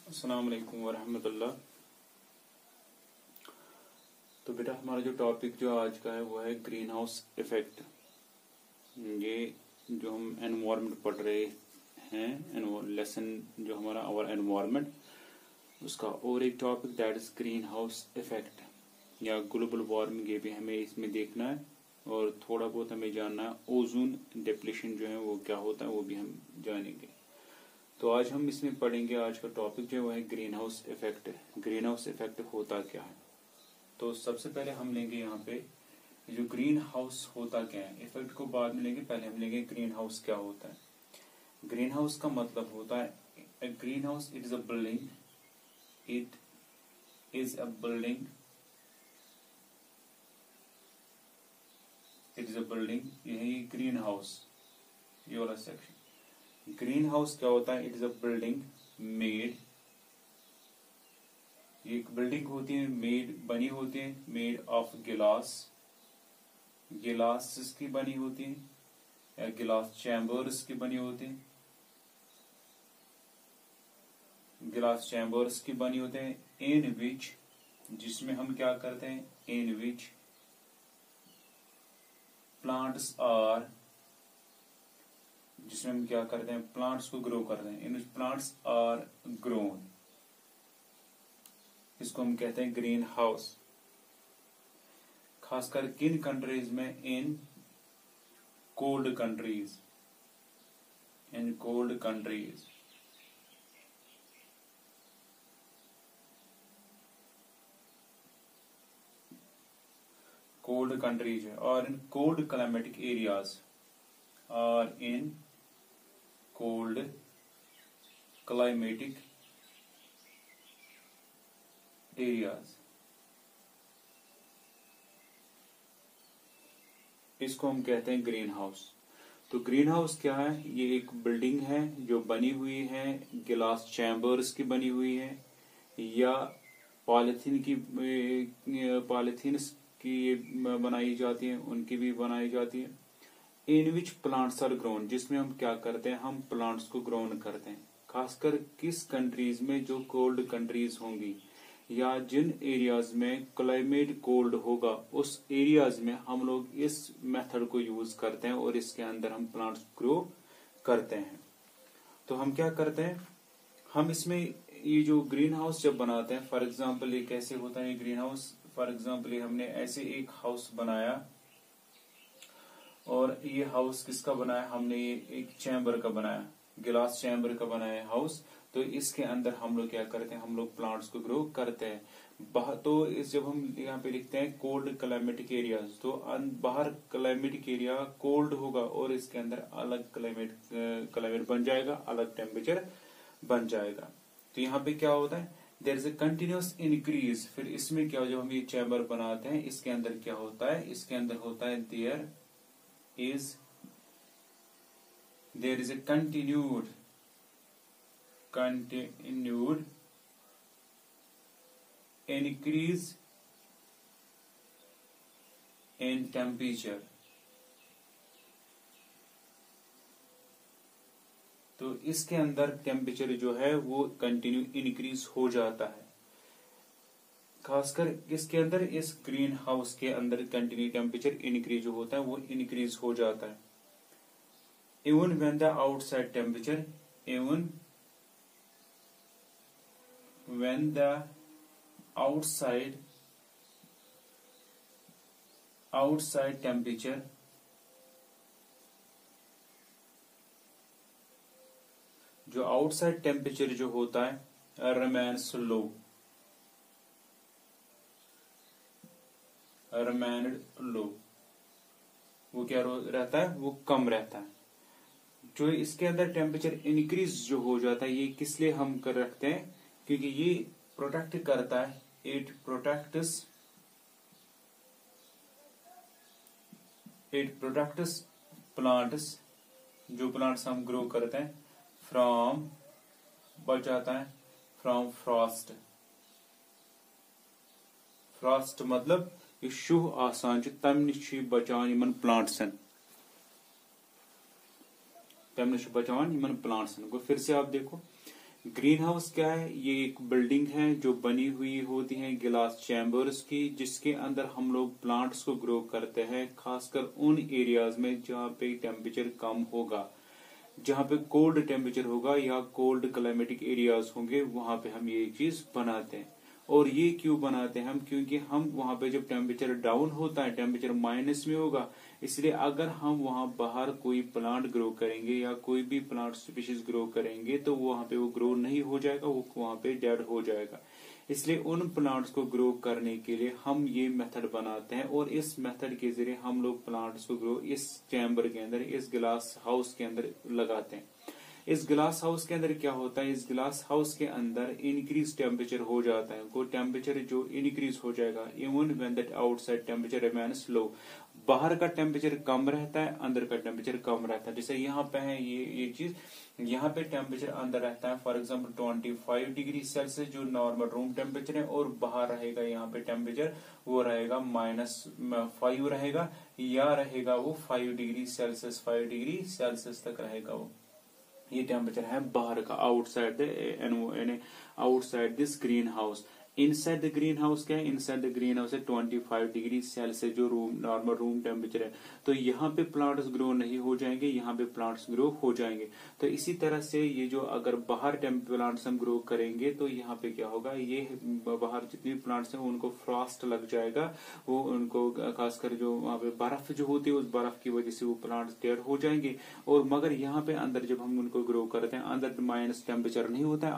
अस्सलाम वालेकुम वरहमतुल्लाह। तो बेटा हमारा जो टॉपिक जो आज का है वो है ग्रीन हाउस इफेक्ट। ये जो हम एनवायरनमेंट पढ़ रहे हैं, लेसन जो हमारा आवर एनवायरनमेंट, उसका और एक topic that is green house effect या ग्लोबल वार्मिंग। ये भी हमें इसमें देखना है और थोड़ा बहुत हमें जानना है ओजोन डिप्लीशन जो है वो क्या होता है, वो भी हम जानेंगे। तो आज हम इसमें पढ़ेंगे, आज का टॉपिक जो है green house effect. Green house effect होता क्या है? तो सबसे पहले हम लेंगे यहाँ पे जो ग्रीन हाउस होता क्या है। इफेक्ट को बाद में लेंगे, पहले हम लेंगे ग्रीन हाउस क्या होता है। ग्रीन हाउस का मतलब होता है green house it is a building, it is a building, it is a building, यही ग्रीन हाउस, ये वाला सेक्शन। ग्रीन हाउस क्या होता है? It is a building made, एक बिल्डिंग होती है मेड, बनी होती है, मेड ऑफ गिलास, गिलास की बनी होती है या गिलास चैम्बर्स की बनी होती है, गिलास चैम्बर्स की बनी होते हैं। इन विच, जिसमें हम क्या करते हैं, इन विच प्लांट्स आर, जिसमें हम क्या करते हैं, प्लांट्स को ग्रो करते हैं। इन विच प्लांट्स आर ग्रोन, इसको हम कहते हैं ग्रीन हाउस। खासकर किन कंट्रीज में? In cold countries, in cold countries. Cold countries है और इन कोल्ड क्लाइमेटिक एरियाज, और इन कोल्ड क्लाइमेटिक एरियाज, इसको हम कहते हैं ग्रीन हाउस। तो ग्रीन हाउस क्या है? ये एक बिल्डिंग है जो बनी हुई है, गिलास चैम्बर्स की बनी हुई है या पॉलिथीन की, पॉलिथीन्स की बनाई जाती है, उनकी भी बनाई जाती है। इन विच प्लांट्स आर ग्रोन, जिसमें हम क्या करते हैं, हम प्लांट्स को ग्रोन करते हैं। खासकर किस कंट्रीज में? जो कोल्ड कंट्रीज होंगी या जिन एरियाज में क्लाइमेट कोल्ड होगा, उस एरियाज में हम लोग इस मेथड को यूज करते हैं और इसके अंदर हम प्लांट्स ग्रो करते हैं। तो हम क्या करते हैं, हम इसमें ये जो ग्रीन हाउस जब बनाते हैं, फॉर एग्जांपल ये कैसे होता है ग्रीन हाउस। फॉर एग्जांपल ये हमने ऐसे एक हाउस बनाया और ये हाउस किसका बनाया, हमने ये एक चैम्बर का बनाया, गिलास चैम्बर का बनाया हाउस। तो इसके अंदर हम लोग क्या करते हैं, हम लोग प्लांट्स को ग्रो करते हैं। तो इस जब हम यहाँ पे लिखते हैं कोल्ड क्लाइमेटिक एरियाज, तो बाहर क्लाइमेटिक एरिया कोल्ड होगा और इसके अंदर अलग क्लाइमेट बन जाएगा, अलग टेम्परेचर बन जाएगा। तो यहाँ पे क्या होता है, there is a continuous increase. फिर इसमें क्या, जब हम ये चैम्बर बनाते हैं, इसके अंदर क्या होता है, इसके अंदर होता है there is a continued increase in temperature। तो इसके अंदर टेम्परेचर जो है वो कंटिन्यू इंक्रीज हो जाता है। खासकर इसके अंदर, इस ग्रीन हाउस के अंदर कंटिन्यू टेम्परेचर इंक्रीज जो होता है वो इंक्रीज हो जाता है। Even when the outside temperature, even when the outside temperature, जो आउटसाइड टेम्परेचर जो होता है remains low, वो क्या रहता है, वो कम रहता है। जो इसके अंदर टेम्परेचर इंक्रीज जो हो जाता है, ये किस लिए हम कर रखते हैं, क्योंकि ये प्रोटेक्ट करता है, इट प्रोटेक्ट्स प्लांट्स, जो प्लांट्स हम ग्रो करते हैं, फ्रॉम, बचाता है फ्रॉम फ्रॉस्ट। फ्रॉस्ट मतलब ये शुह आसान तम नश बचान यमन प्लांट्सन, तम नश बचान यमन प्लांट्सन को। फिर से आप देखो, ग्रीन हाउस क्या है? ये एक बिल्डिंग है जो बनी हुई होती है गिलास चैम्बर्स की, जिसके अंदर हम लोग प्लांट्स को ग्रो करते हैं, खासकर उन एरियाज में जहाँ पे टेम्परेचर कम होगा, जहाँ पे कोल्ड टेम्परेचर होगा या कोल्ड क्लाइमेटिक एरियाज होंगे, वहां पे हम ये चीज बनाते हैं। और ये क्यों बनाते हैं हम? क्योंकि हम वहां पे जब टेम्परेचर डाउन होता है, टेम्परेचर माइनस में होगा, इसलिए अगर हम वहां बाहर कोई प्लांट ग्रो करेंगे या कोई भी प्लांट स्पीशीज ग्रो करेंगे तो वहां पे वो ग्रो नहीं हो जाएगा, वो वहां पे डेड हो जाएगा। इसलिए उन प्लांट्स को ग्रो करने के लिए हम ये मेथड बनाते हैं, और इस मेथड के जरिए हम लोग प्लांट्स को ग्रो इस चैम्बर के अंदर, इस ग्लास हाउस के अंदर लगाते हैं। इस ग्लास हाउस के अंदर क्या होता है? इस ग्लास हाउस के अंदर इंक्रीज टेम्परेचर हो जाता है, वो टेम्परेचर जो इंक्रीज हो जाएगा even when that outside temperature remains low. बाहर का टेम्परेचर कम रहता है, अंदर का टेम्परेचर कम रहता है। जैसे यहाँ पे है ये चीज, यहाँ पे टेम्परेचर अंदर रहता है फॉर एग्जाम्पल 25 डिग्री सेल्सियस जो नॉर्मल रूम टेम्परेचर है, और बाहर रहेगा यहाँ पे टेम्परेचर वो रहेगा -5 रहेगा, या रहेगा वो 5 डिग्री सेल्सियस, 5 डिग्री सेल्सियस तक रहेगा वो। ये टेम्परेचर है बाहर का, outside this green house. Inside the green house क्या है? इनसाइड द ग्रीन हाउस है 25 डिग्री सेल्सियस जो नॉर्मल रूम टेम्परेचर है। तो यहाँ पे प्लांट्स ग्रो नहीं हो जाएंगे, यहाँ पे प्लांट्स ग्रो हो जाएंगे। तो इसी तरह से ये जो अगर बाहर प्लांट्स हम ग्रो करेंगे तो यहाँ पे क्या होगा, ये बाहर जितने प्लांट्स हैं उनको फ्रॉस्ट लग जाएगा, वो उनको खासकर जो वहाँ पे बर्फ जो होती है उस बर्फ की वजह से वो प्लांट्स डेड हो जाएंगे। और मगर यहाँ पे अंदर जब हम उनको ग्रो करते हैं, अंदर माइनस टेम्परेचर नहीं होता है,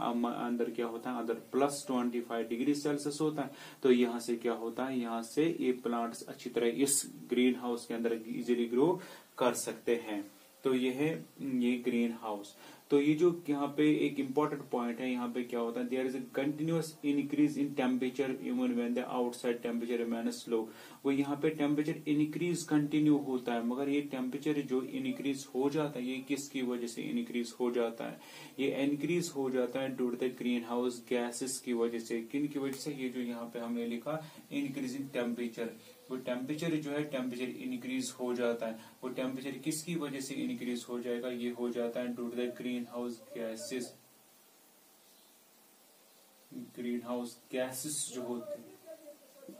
अंदर क्या होता है, अंदर +25 डिग्री सेल्सियस होता है। तो यहाँ से क्या होता है, यहाँ से ये प्लांट्स अच्छी तरह इस ग्रीन हाउस के अंदर इजीली ग्रो कर सकते हैं। तो ये है ये ग्रीन हाउस। तो ये जो यहाँ पे एक इम्पोर्टेंट पॉइंट है, यहाँ पे क्या होता है, there is a continuous increase in temperature even when the outside temperature remains low. वो यहाँ पे टेम्परेचर इंक्रीज कंटिन्यू होता है, मगर ये टेम्परेचर जो इंक्रीज हो जाता है, ये किसकी वजह से इंक्रीज हो जाता है? ये इंक्रीज हो जाता है due to the green house gases की वजह से। किन की वजह से? ये जो यहाँ पे हमने लिखा इंक्रीज इन टेम्परेचर, वो टेम्परेचर जो है टेम्परेचर इंक्रीज हो जाता है। वो टेम्परेचर किसकी वजह से इंक्रीज हो जाएगा? ये हो जाता है due to the green house gases. Green house gases जो होते हैं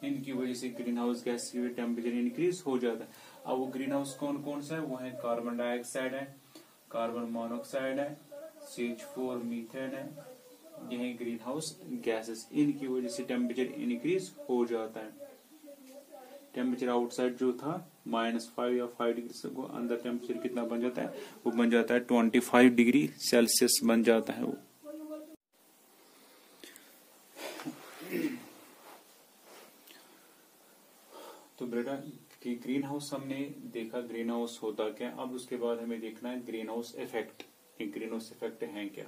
इनकी वजह से ग्रीन हाउस गैस की टेम्परेचर इंक्रीज हो जाता है। अब वो ग्रीन हाउस कौन कौन सा है? वो है कार्बन डाइऑक्साइड है, कार्बन मोनोऑक्साइड है, CH4 मीथेन है, यही ग्रीन हाउस गैसेस, इनकी वजह से टेम्परेचर इंक्रीज हो जाता है। टेम्परेचर आउटसाइड जो था -5 या 5 डिग्री से, वो अंदर टेम्परेचर कितना बन जाता है? वो बन जाता है 25 डिग्री सेल्सियस बन जाता है वो। तो बेटा कि ग्रीन हाउस हमने देखा, ग्रीन हाउस होता क्या, अब उसके बाद हमें देखना है green house effect. Green house effect है क्या?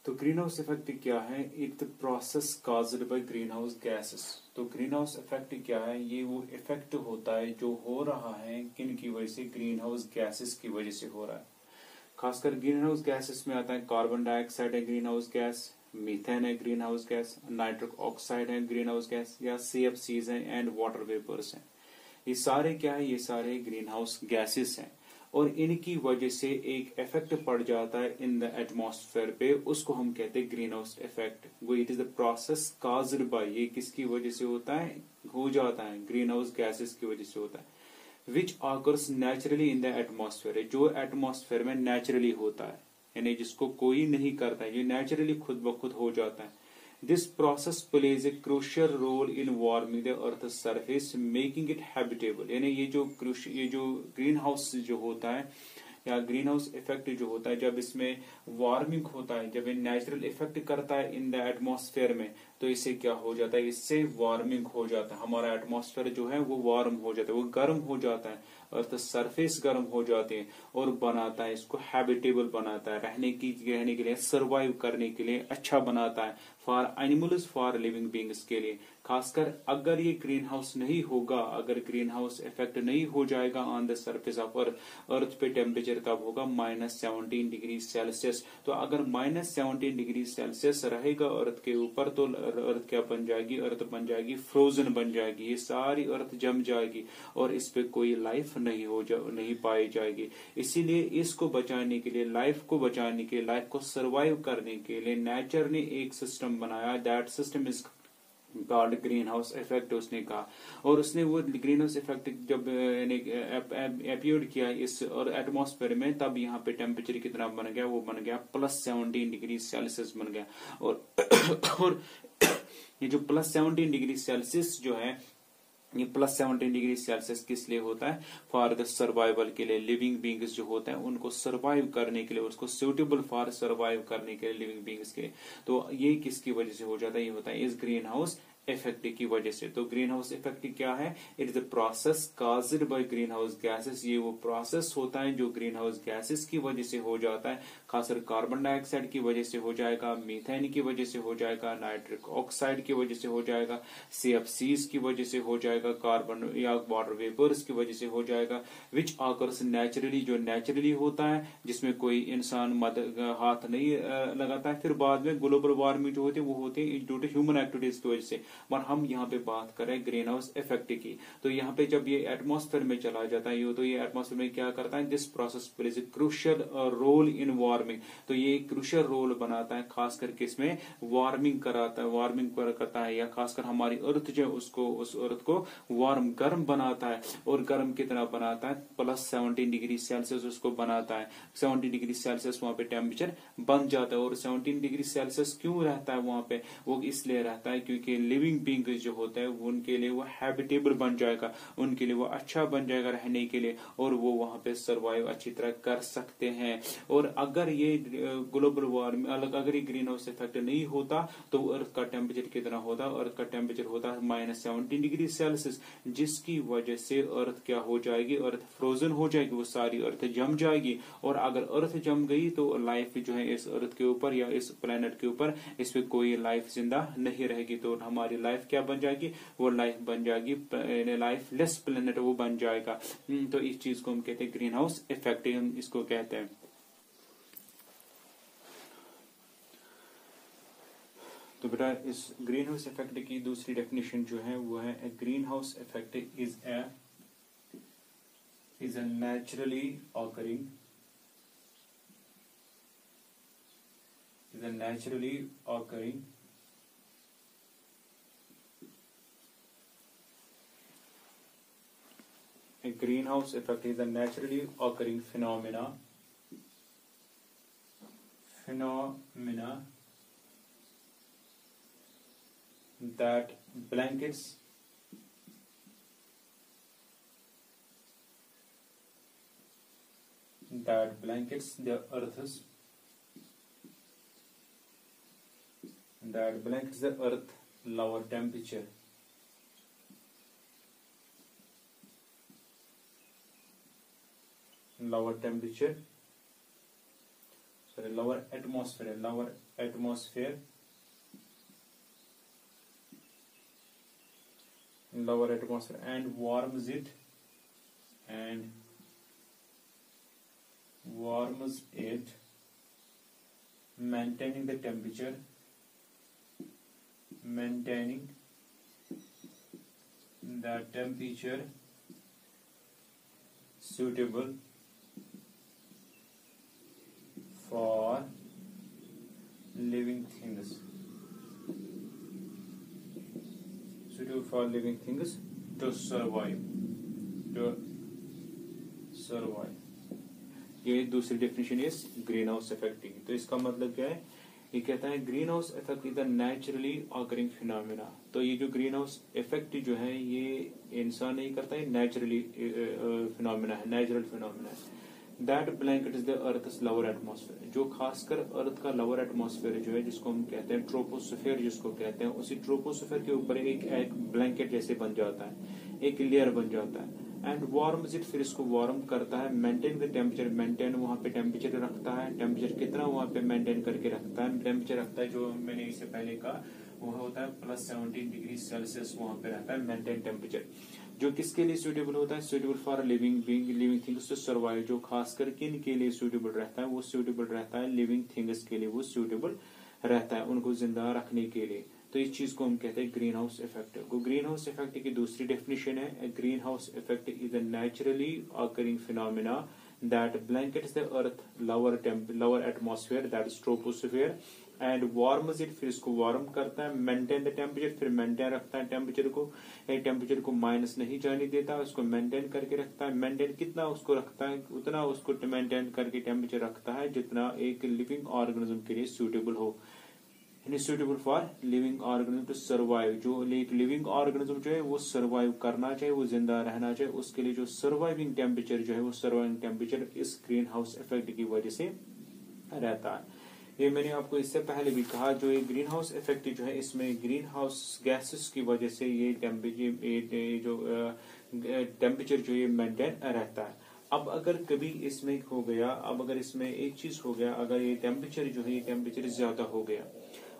तो ग्रीन हाउस इफेक्ट क्या है? It process caused by green house gases. तो ग्रीन हाउस इफेक्ट क्या है? ये वो इफेक्ट होता है जो हो रहा है किन की वजह से? ग्रीन हाउस गैसेस की वजह से हो रहा है। खासकर ग्रीन हाउस गैसेस में आता है कार्बन डाइऑक्साइड है ग्रीन हाउस गैस, मीथेन है green house gas, nitric oxide है ग्रीन हाउस गैस, या CFCs है एंड वाटर वेपर्स हैं। ये सारे क्या है? ये सारे ग्रीन हाउस गैसेस हैं, और इनकी वजह से एक इफेक्ट पड़ जाता है इन द एटमॉस्फेयर पे, उसको हम कहते हैं ग्रीन हाउस इफेक्ट। वो it is the process caused by, ये किसकी वजह से होता है? हो जाता है ग्रीन हाउस गैसेस की वजह से होता है। Which occurs naturally in the atmosphere, जो एटमॉस्फेयर में नेचुरली होता है, यानी जिसको कोई नहीं करता है, ये नेचुरली खुद ब खुद हो जाता है। This process plays a crucial role in warming the Earth's surface, making it habitable। यानी ये जो ग्रीन हाउस जो होता है या ग्रीन हाउस इफेक्ट जो होता है, जब इसमें वार्मिंग होता है, जब ये नेचुरल इफेक्ट करता है इन द एटमॉस्फेयर में, तो इससे क्या हो जाता है? इससे वार्मिंग हो जाता है, हमारा एटमॉस्फेयर जो है वो वार्म हो जाता है, वो गर्म हो जाता है, अर्थ सरफेस गर्म हो जाते हैं, और बनाता है इसको हैबिटेबल बनाता है, रहने के लिए, सर्वाइव करने के लिए अच्छा बनाता है, for animals, for living beings के लिए। खासकर अगर ये ग्रीन हाउस नहीं होगा, अगर ग्रीन हाउस इफेक्ट नहीं हो जाएगा on the surface of earth पे टेम्परेचर तब होगा -17 डिग्री सेल्सियस। तो अगर -17 डिग्री सेल्सियस रहेगा अर्थ के ऊपर तो अर्थ क्या बन जाएगी, अर्थ बन जाएगी फ्रोजन बन जाएगी, ये सारी अर्थ जम जाएगी और इस पे कोई लाइफ नहीं पाई जाएगी। इसीलिए इसको बचाने के लिए, लाइफ को बचाने के लिए, लाइफ को सरवाइव करने के लिए नेचर ने एक सिस्टम बनाया, that system is called green house effect उसने कहा। और उसने वो ग्रीन हाउस इफेक्ट जब अपीयर्ड किया इस और एटमॉस्फेयर में, तब यहाँ पे टेम्परेचर कितना बन गया, वो बन गया +17 डिग्री सेल्सियस बन गया। और ये जो +17 डिग्री सेल्सियस जो है, ये +17 डिग्री सेल्सियस किस लिए होता है, फॉर द सर्वाइवल के लिए, लिविंग बींग्स जो होते हैं उनको सर्वाइव करने के लिए, उसको सुटेबल फॉर सर्वाइव करने के लिए लिविंग बींग्स के। तो ये किसकी वजह से हो जाता है, ये होता है इस ग्रीन हाउस इफेक्ट की वजह से। तो ग्रीन हाउस इफेक्ट क्या है, it is the process caused by green house gases. ये वो प्रोसेस होता है जो ग्रीन हाउस गैसेस की वजह से हो जाता है, खासकर कार्बन डाइऑक्साइड की वजह से हो जाएगा, मीथेन की वजह से हो जाएगा, नाइट्रिक ऑक्साइड की वजह से हो जाएगा, CFCs की वजह से हो जाएगा, कार्बन या वाटर वेपर्स की वजह से हो जाएगा, विच ऑकर्स नेचुरली, जो नेचुरली होता है, जिसमें कोई इंसान हाथ नहीं लगाता है। फिर बाद में ग्लोबल वार्मिंग जो होती है वो होती है ड्यू टू ह्यूमन एक्टिविटीज की वजह से। पर हम यहाँ पे बात करें ग्रीन हाउस इफेक्ट की, तो यहाँ पे जब ये एटमॉस्फेयर में चला जाता है ये, तो ये एटमॉस्फेयर में क्या करता है, this process plays a crucial role in warming. तो ये क्रूशियल रोल बनाता है खास करके इसमें वार्मिंग कराता है, वार्मिंग करता है, या खासकर हमारी अर्थ जो उसको, उस अर्थ को गर्म बनाता है। और गर्म कितना बनाता है, +17 डिग्री सेल्सियस उसको बनाता है। 70 डिग्री सेल्सियस वहां पे टेम्परेचर बन जाता है। और 17 डिग्री सेल्सियस क्यों रहता है वहां पे, वो इसलिए रहता है क्योंकि लिविंग बींग जो होता है उनके लिए वो हैबिटेबल बन जाएगा, उनके लिए वो अच्छा बन जाएगा रहने के लिए, और वो वहां पे सरवाइव अच्छी तरह कर सकते हैं। और अगर ये ग्लोबल वार्मिंग, अगर ये ग्रीन हाउस इफेक्ट नहीं होता तो अर्थ का टेम्परेचर कितना होता, अर्थ का टेम्परेचर होता है -17 डिग्री सेल्सियस, जिसकी वजह से अर्थ क्या हो जाएगी, अर्थ फ्रोजन हो जाएगी, वो सारी अर्थ जम जाएगी। और अगर अर्थ जम गई तो लाइफ जो है इस अर्थ के ऊपर या इस प्लेनेट के ऊपर, इस पे कोई लाइफ जिंदा नहीं रहेगी। तो हमारी लाइफ क्या बन जाएगी, वो लाइफ बन जाएगी लाइफ लेस प्लेनेट वो बन जाएगा। तो इस चीज को हम कहते हैं ग्रीन हाउस इफेक्ट, हम इसको कहते हैं। तो बेटा इस ग्रीन हाउस इफेक्ट की दूसरी डेफिनेशन जो है वो है, green house effect is a naturally occurring a greenhouse effect is a naturally occurring phenomena that blankets the earth lower temperature lower atmosphere and warms it maintaining the temperature suitable for living things to survive ये दूसरी definition है green house effect की। तो इसका मतलब क्या है, ये कहता है green house effect is the naturally occurring phenomena. तो ये जो ग्रीन हाउस इफेक्ट जो है ये इंसान नहीं करता है, नेचुरली फिनोमेना है, नेचुरल फिनोमेना है। That blanket is the earth's lower atmosphere, जो खासकर अर्थ का लोअर एटमॉस्फेयर जो है जिसको हम कहते हैं ट्रोपोस्फेयर जिसको कहते हैं, उसी ट्रोपोस्फेयर के ऊपर एक ब्लैंकेट जैसे बन जाता है, एक लेयर बन जाता है। एंड वार्म्स इट, फिर इसको वार्म करता है, मेंटेन द टेम्परेचर, मेंटेन वहां पे टेम्परेचर रखता है। टेम्परेचर कितना वहां पे मेंटेन करके रखता है, टेम्परेचर रखता है जो मैंने इससे पहले कहा वो होता है +17 डिग्री सेल्सियस, वहां पे रहता है मेंटेन टेम्परेचर, जो किसके लिए सूटेबल होता है, suitable for living being, living things to survive, जो खासकर किन के लिए सूटेबल रहता है, वो सूटेबल रहता है लिविंग थिंग्स के लिए, वो सूटेबल रहता है उनको जिंदा रखने के लिए। तो इस चीज को हम कहते हैं green house effect. Green house effect की दूसरी डेफिनेशन है, green house effect is a naturally occurring phenomena that blankets the earth lower atmosphere, that is troposphere, and warms it, फिर इसको वार्म करता है, मेंटेन द टेम्परेचर, फिर maintain रखता है टेम्परेचर को, टेम्परेचर को माइनस नहीं जाने देता, उसको मेंटेन करके रखता है। मेंटेन कितना उसको रखता है, उतना उसको मेंटेन करके टेम्परेचर रखता है जितना एक लिविंग ऑर्गेनिज्म के लिए सूटेबल हो, suitable for living organism to survive. जो एक लिविंग ऑर्गेनिज्म जो है वो सर्वाइव करना चाहिए, वो जिंदा रहना चाहिए, उसके लिए जो सर्वाइविंग टेम्परेचर जो है वो सर्वाइविंग टेम्परेचर इस ग्रीन हाउस इफेक्ट की वजह से रहता है। ये मैंने आपको इससे पहले भी कहा, जो ये ग्रीन हाउस इफेक्ट जो है इसमें ग्रीन हाउस गैसेस की वजह से ये टेम्परेचर जो ये मेंटेन रहता है। अब अगर कभी इसमें हो गया, अब अगर इसमें एक चीज हो गया, अगर ये टेम्परेचर जो है ये टेम्परेचर ज्यादा हो गया,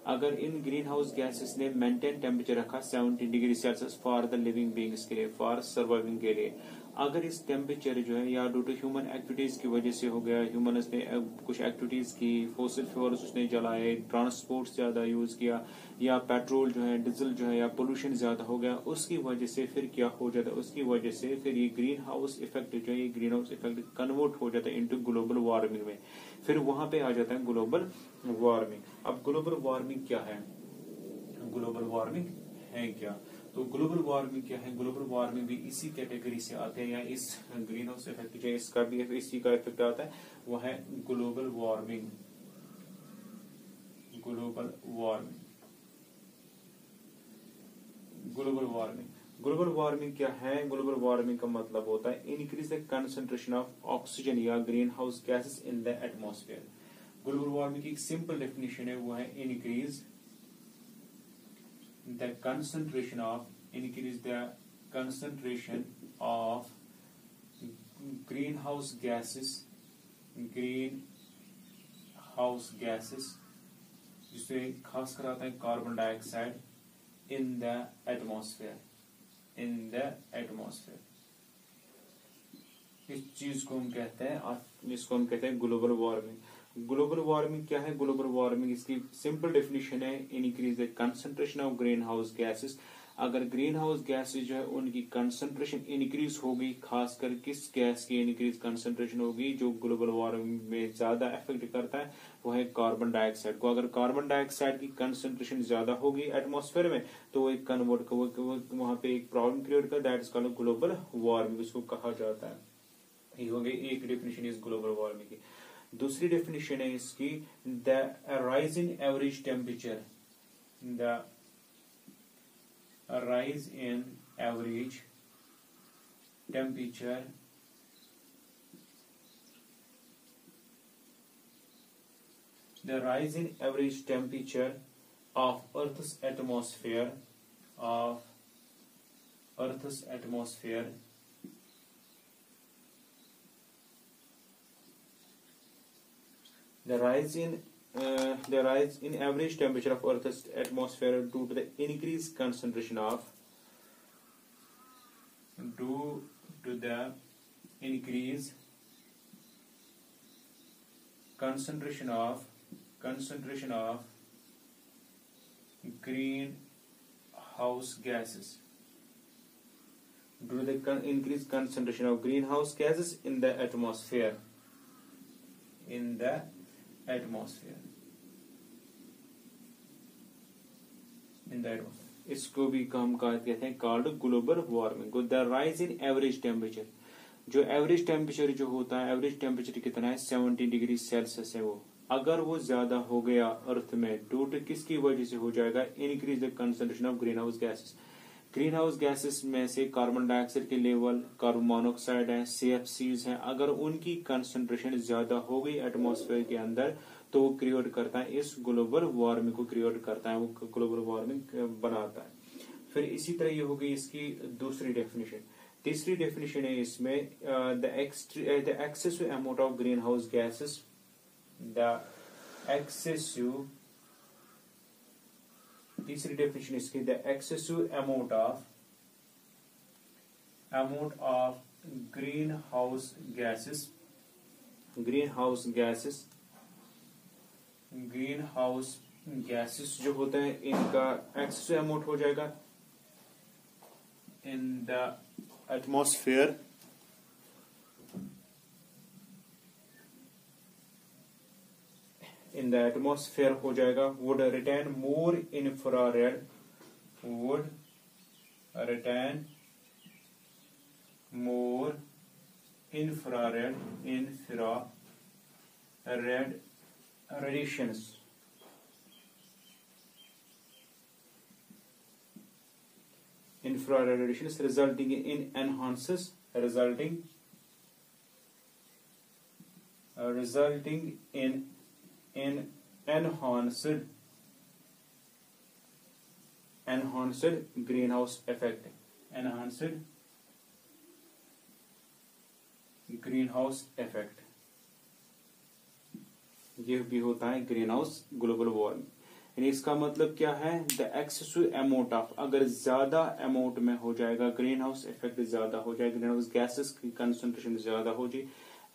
अगर इन ग्रीन हाउस गैसेस ने मेंटेन टेम्परेचर रखा 17 degree Celsius for the living beings के लिए, फॉर सर्वाइविंग के लिए, अगर इस टेम्परेचर जो है या ड्यू टू ह्यूमन एक्टिविटीज की वजह से हो गया, ह्यूमन्स ने कुछ एक्टिविटीज की, फॉसिल फ्यूल्स उसने जलाए, ट्रांसपोर्ट ज्यादा यूज किया, या पेट्रोल जो है, डीजल जो है, या पोल्यूशन ज्यादा हो गया, उसकी वजह से फिर क्या हो जाता है, उसकी वजह से फिर ये ग्रीन हाउस इफेक्ट जो है, ये ग्रीन हाउस इफेक्ट कन्वर्ट हो जाता है इनटू ग्लोबल वार्मिंग में, फिर वहां पे आ जाता है ग्लोबल वार्मिंग। अब ग्लोबल वार्मिंग क्या है, ग्लोबल वार्मिंग है क्या, तो ग्लोबल वार्मिंग क्या है, ग्लोबल वार्मिंग भी इसी कैटेगरी से आते हैं, या इस ग्रीन हाउस इफेक्ट जो है इसका भी इसी का इफेक्ट आता है, वो है global warming. Global warming, global warming, global warming क्या है, ग्लोबल वार्मिंग का मतलब होता है increase the concentration of oxygen या green house gases in the atmosphere. Global warming की एक सिंपल डेफिनेशन है, वो है increase the concentration of greenhouse gases, जिसे खास कर आता है carbon dioxide in the atmosphere, इस चीज को हम कहते हैं, इसको हम कहते हैं ग्लोबल वार्मिंग। ग्लोबल वार्मिंग क्या है, ग्लोबल वार्मिंग इसकी सिंपल डेफिनेशन है increase the concentration of green house gases. अगर ग्रीन हाउस गैसेस जो है उनकी कंसंट्रेशन इंक्रीज होगी, खासकर किस गैस की इंक्रीज कंसंट्रेशन होगी जो ग्लोबल वार्मिंग में ज्यादा इफेक्ट करता है, वो है कार्बन डाइऑक्साइड को। अगर कार्बन डाइऑक्साइड की कंसंट्रेशन ज्यादा होगी एटमॉस्फेयर में, तो एक कन्वर्ट वहां पे एक प्रॉब्लम क्रिएट कर, that is called global warming, उसको कहा जाता है। ये हो गई एक डेफिनेशन इस ग्लोबल वार्मिंग की। दूसरी डेफिनेशन है इसकी, the rise in average temperature, the rise in average temperature the rise in average temperature of Earth's atmosphere, the rise in average temperature of Earth's atmosphere due to the increased concentration of greenhouse gases, due to the increased concentration of greenhouse gases in the atmosphere, इसको भी हम कहते हैं called global warming. The rise in average temperature, जो average temperature जो होता है, average temperature कितना है 17 डिग्री सेल्सियस है, वो अगर वो ज्यादा हो गया अर्थ में, ड्यू टू किसकी वजह से हो जाएगा, increase the concentration of green house gases. Green house gases में से कार्बन डाइऑक्साइड के लेवल, कार्बन मोनोऑक्साइड है, CFCs हैं, अगर उनकी कंसंट्रेशन ज्यादा हो गई एटमॉस्फेयर के अंदर, तो वो क्रिएट करता है इस ग्लोबल वार्मिंग को क्रिएट करता है, वो ग्लोबल वार्मिंग बनाता है। फिर इसी तरह ये हो गई इसकी दूसरी डेफिनेशन। तीसरी डेफिनेशन है इसमें, the excessive amount of green house gases, the excessive तीसरी डेफिनेशन इसकी, the excessive amount of green house gases जो होता है इनका एक्सेसिव अमाउंट हो जाएगा इन द एटमॉस्फेयर हो जाएगा, would retain more infrared radiations resulting in enhanced greenhouse effect. ये भी होता है ग्रीन हाउस ग्लोबल वार्मिंग। यानी इसका मतलब क्या है, द एक्सेसिव अमाउंट ऑफ, अगर ज्यादा अमाउंट में हो जाएगा ग्रीन हाउस इफेक्ट, ज्यादा हो जाएगा ग्रीन हाउस गैसेस की कंसंट्रेशन ज्यादा हो जाए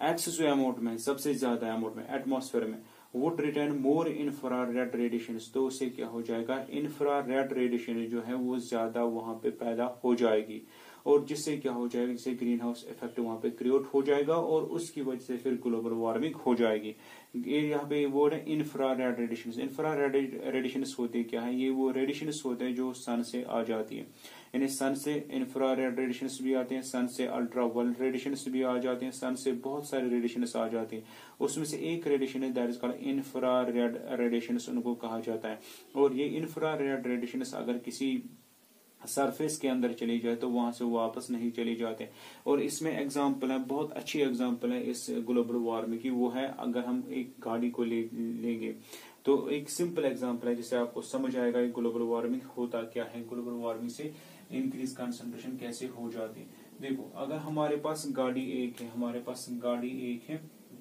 एक्सेसिव अमाउंट में, सबसे ज्यादा अमाउंट में एटमॉस्फेयर में, would return more infrared radiations, तो उससे क्या हो जाएगा, इंफ्रारेड रेडिएशन जो है वो ज्यादा वहां पे पैदा हो जाएगी और जिससे क्या हो जाएगा, जिससे ग्रीन हाउस इफेक्ट वहां पे क्रिएट हो जाएगा और उसकी वजह से फिर ग्लोबल वार्मिंग हो जाएगी। ये यहाँ पे वर्ड है इंफ्रारेड रेडिएशंस। इंफ्रारेड रेडिएशंस होते क्या है, ये वो रेडिएशंस होते हैं जो सन से आ जाती है, यानी सन से इंफ्रारेड रेडिएशंस भी आते हैं, सन से अल्ट्रावायलेट रेडिएशंस भी आ जाते हैं, सन से बहुत सारे रेडिएशंस आ जाते हैं। उसमें से एक रेडिएशन है that is called infrared radiations, उनको कहा जाता है। और ये इंफ्रारेड रेडिएशंस अगर किसी सरफेस के अंदर चली जाए तो वहां से वापस नहीं चली जाते। और इसमें एग्जांपल है, बहुत अच्छी एग्जांपल है इस ग्लोबल वार्मिंग की, वो है अगर हम एक गाड़ी को लेंगे तो एक सिंपल एग्जांपल है जिससे आपको समझ आएगा ग्लोबल वार्मिंग होता क्या है, ग्लोबल वार्मिंग से इंक्रीज कंसंट्रेशन कैसे हो जाती है। देखो अगर हमारे पास गाड़ी एक है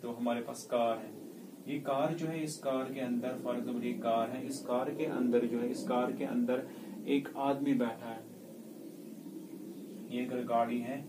तो हमारे पास कार है, ये कार जो है, इस कार के अंदर फॉर एग्जाम्पल ये कार है, इस कार के अंदर जो है, इस कार के अंदर एक आदमी बैठा है। ये अगर गाड़ी है,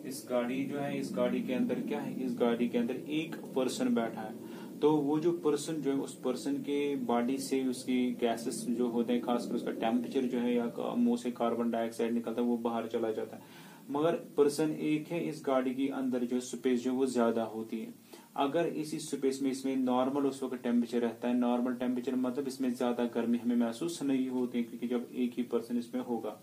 इस गाड़ी जो है, इस गाड़ी के अंदर क्या है, इस गाड़ी के अंदर एक पर्सन बैठा है। तो वो जो पर्सन जो है, उस पर्सन के बॉडी से उसकी गैसेस जो होते हैं, खासकर उसका टेम्परेचर जो है या मुंह से कार्बन डाइऑक्साइड निकलता है वो बाहर चला जाता है। मगर पर्सन एक है, इस गाड़ी के अंदर जो स्पेस जो वो ज्यादा होती है। अगर इसी स्पेस में इसमें नॉर्मल उस वक्त टेम्परेचर रहता है, नॉर्मल टेम्परेचर मतलब इसमें ज्यादा गर्मी हमें महसूस नहीं होती है क्योंकि जब एक ही पर्सन इसमें होगा।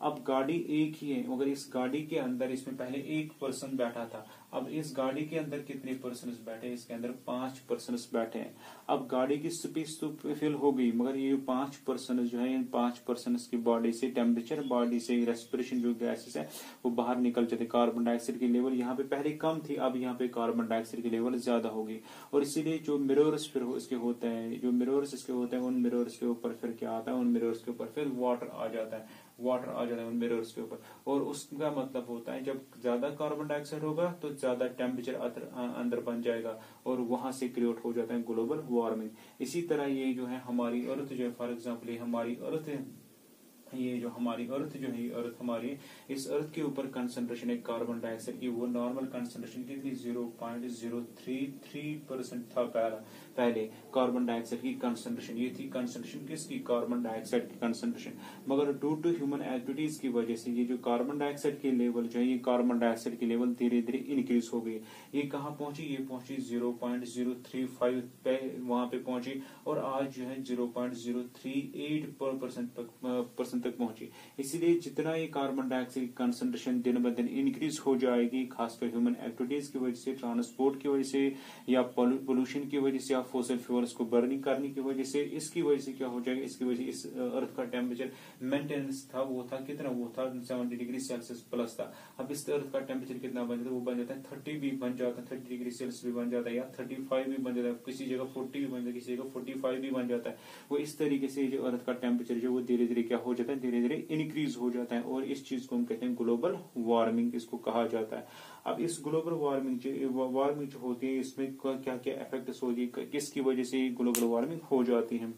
अब गाड़ी एक ही है, मगर इस गाड़ी के अंदर इसमें पहले एक पर्सन बैठा था, अब इस गाड़ी के अंदर कितने पर्सन बैठे, इसके अंदर 5 पर्सन बैठे हैं। अब गाड़ी की स्पेस तो फिल हो गई, मगर ये 5 पर्सन जो है, इन 5 पर्सन की बॉडी से टेम्परेचर, बॉडी से रेस्पिरेशन जो गैसेस है वो बाहर निकल जाते। कार्बन डाइऑक्साइड की लेवल यहाँ पे पहले कम थी, अब यहाँ पे कार्बन डाइऑक्साइड की लेवल ज्यादा होगी। और इसीलिए जो मिरर्स फिर इसके होते हैं, जो मिरर्स इसके होते हैं, उन मिरर्स के ऊपर फिर क्या आता है, उन मिरर्स के ऊपर फिर वाटर आ जाता है उन मिरर्स के ऊपर। और उसका मतलब होता है जब ज्यादा कार्बन डाइऑक्साइड होगा तो ज्यादा टेम्परेचर अंदर बन जाएगा और वहां से क्रिएट हो जाता है ग्लोबल वार्मिंग। इसी तरह ये जो है हमारी अर्थ जो है, फॉर एग्जाम्पल ये हमारी अर्थ है, ये जो हमारी अर्थ जो है, अर्थ हमारी, इस अर्थ के ऊपर कंसंट्रेशन है कार्बन डाइऑक्साइड की, वो नॉर्मल कंसंट्रेशन कितनी 0.033% था पहले कार्बन डाइऑक्साइड की कंसंट्रेशन। ये थी कंसंट्रेशन किसकी, कार्बन डाइऑक्साइड की कंसंट्रेशन। मगर ड्यू टू ह्यूमन एक्टिविटीज की वजह से ये जो कार्बन डाइऑक्साइड की लेवल जो है, ये कार्बन डाइऑक्साइड की लेवल धीरे धीरे इंक्रीज हो गई। ये कहाँ पहुंची, ये पहुंची 0.035 पे वहां पे पहुंची और आज जो है 0.038% तक पहुंची। इसीलिए जितना ये कार्बन डाइऑक्साइड की कंसंट्रेशन दिन ब दिन इंक्रीज हो जाएगी, खासकर ह्यूमन एक्टिविटीज की वजह से, ट्रांसपोर्ट की वजह से या पोल्यूशन की वजह से या फॉसिल फ्यूल्स को बर्निंग करने की वजह से, इसकी वजह से क्या हो जाएगा, इसकी वजह से इस अर्थ का टेम्परेचर मेंटेनेंस था, वो था कितना, वो था 70 डिग्री सेल्सियस प्लस था। अब इस अर्थ का टेम्परेचर कितना बन जाता है, वो बन जाता है 30 भी बन जाता है, 30 डिग्री सेल्सियस भी बन जाता है, या 35 भी बन जाता है, किसी जगह 40 भी बन जाता है, किसी जगह 45 भी बन जाता है। वो इस तरीके से जो अर्थ का टेम्परेचर जो वो धीरे धीरे क्या हो जाता है, धीरे धीरे इंक्रीज हो जाता है और इस चीज को हम कहते हैं ग्लोबल वार्मिंग, इसको कहा जाता है। अब इस ग्लोबल वार्मिंग जो होती है, इसमें क्या क्या इफेक्ट्स होती है, किसकी वजह से ग्लोबल वार्मिंग हो जाती है।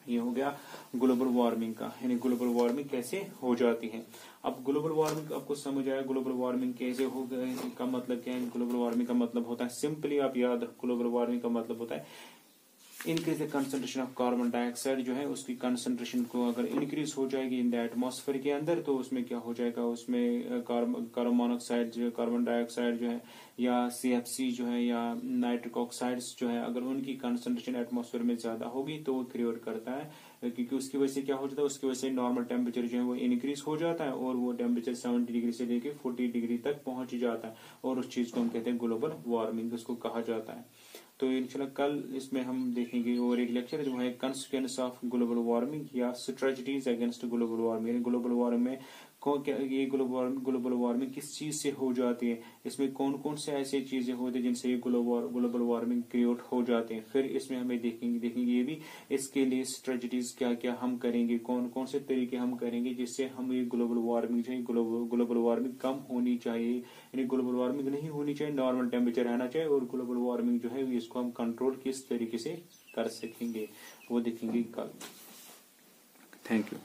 ये हो गया ग्लोबल वार्मिंग का, यानी ग्लोबल वार्मिंग कैसे हो जाती है। अब ग्लोबल वार्मिंग आपको समझ आया ग्लोबल वार्मिंग कैसे हो गए का मतलब क्या है। ग्लोबल वार्मिंग का मतलब होता है, सिंपली आप याद रखो, ग्लोबल वार्मिंग का मतलब होता है increase the concentration of carbon dioxide, जो है उसकी कंसंट्रेशन को अगर इंक्रीज हो जाएगी इन द एटमॉस्फेयर के अंदर, तो उसमें क्या हो जाएगा, उसमें कार्बन मोनोऑक्साइड जो है, कार्बन डाइऑक्साइड जो है, या CFC जो है, या नाइट्रिक ऑक्साइड्स जो है, अगर उनकी कंसंट्रेशन एटमॉस्फेयर में ज्यादा होगी तो वो क्रिएट करता है, क्योंकि उसकी वजह से क्या हो जाता है, उसकी वजह से नॉर्मल टेम्परेचर जो है वो इंक्रीज हो जाता है, और वो टेम्परेचर 70 डिग्री से लेके 40 डिग्री तक पहुंच जाता है, और उस चीज को हम कहते हैं ग्लोबल वार्मिंग, उसको कहा जाता है। तो इंशाल्लाह कल इसमें हम देखेंगे और एक लेक्चर जो है कॉन्सिक्वेंस ऑफ ग्लोबल वार्मिंग या strategies against global warming. Global warming में ये ग्लोबल वार्मिंग किस चीज से हो जाती है, इसमें कौन कौन से ऐसी चीजें होती है जिनसे ये ग्लोबल वार्मिंग क्रिएट हो जाते हैं। फिर इसमें हमें देखेंगे ये भी, इसके लिए स्ट्रेटजीज क्या क्या हम करेंगे, कौन कौन से तरीके हम करेंगे जिससे हम ये ग्लोबल वार्मिंग जो है ग्लोबल वार्मिंग कम होनी चाहिए, यानी ग्लोबल वार्मिंग नहीं होनी चाहिए, नॉर्मल टेम्परेचर रहना चाहिए, और ग्लोबल वार्मिंग जो है इसको हम कंट्रोल किस तरीके से कर सकेंगे वो देखेंगे कल। Thank you.